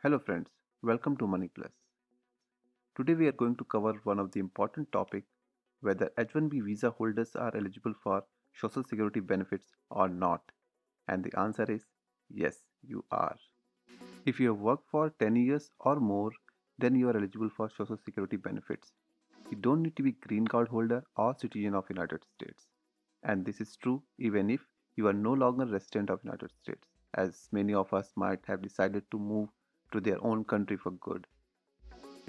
Hello friends, welcome to Money Plus. Today we are going to cover one of the important topic whether H1B visa holders are eligible for social security benefits or not. And the answer is yes, you are. If you have worked for 10 years or more, then you are eligible for social security benefits. You don't need to be green card holder or citizen of United States. And this is true even if you are no longer resident of United States, as many of us might have decided to move to their own country for good.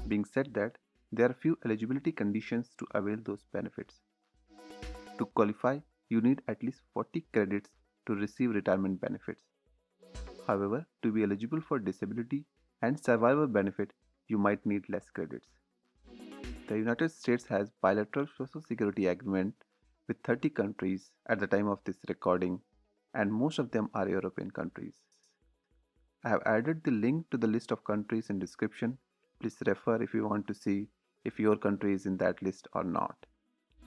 Being said that, there are few eligibility conditions to avail those benefits. To qualify, you need at least 40 credits to receive retirement benefits. However, to be eligible for disability and survivor benefit, you might need less credits. The United States has bilateral social security agreement with 30 countries at the time of this recording, and most of them are European countries. I have added the link to the list of countries in description. Please refer if you want to see if your country is in that list or not.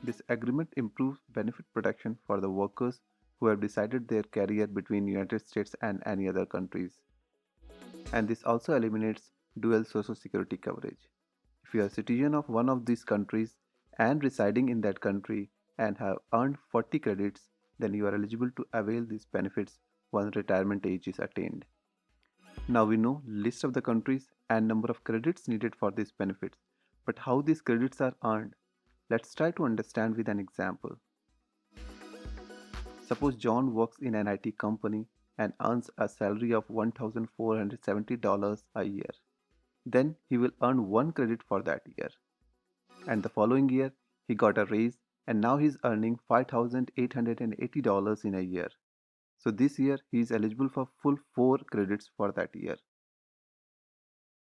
This agreement improves benefit protection for the workers who have decided their career between United States and any other countries. And this also eliminates dual social security coverage. If you are a citizen of one of these countries and residing in that country and have earned 40 credits, then you are eligible to avail these benefits once retirement age is attained. Now we know list of the countries and number of credits needed for these benefits, but how these credits are earned? Let's try to understand with an example. Suppose John works in an IT company and earns a salary of $1,470 a year. Then he will earn one credit for that year. And the following year, he got a raise and now he's earning $5,880 in a year. So this year he is eligible for full 4 credits for that year.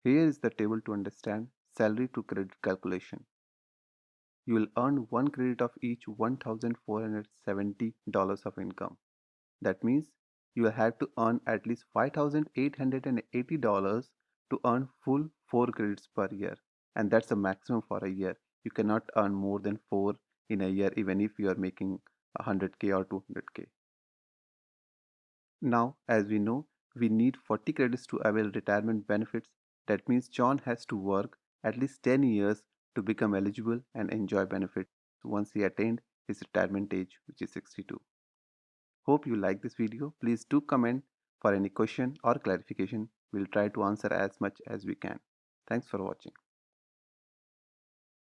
Here is the table to understand salary to credit calculation. You will earn one credit of each $1,470 of income. That means you will have to earn at least $5,880 to earn full 4 credits per year. And that's the maximum for a year. You cannot earn more than 4 in a year even if you are making 100k or 200k. Now, as we know, we need 40 credits to avail retirement benefits. That means John has to work at least 10 years to become eligible and enjoy benefits once he attained his retirement age, which is 62. Hope you like this video. Please do comment for any question or clarification. We'll try to answer as much as we can. Thanks for watching.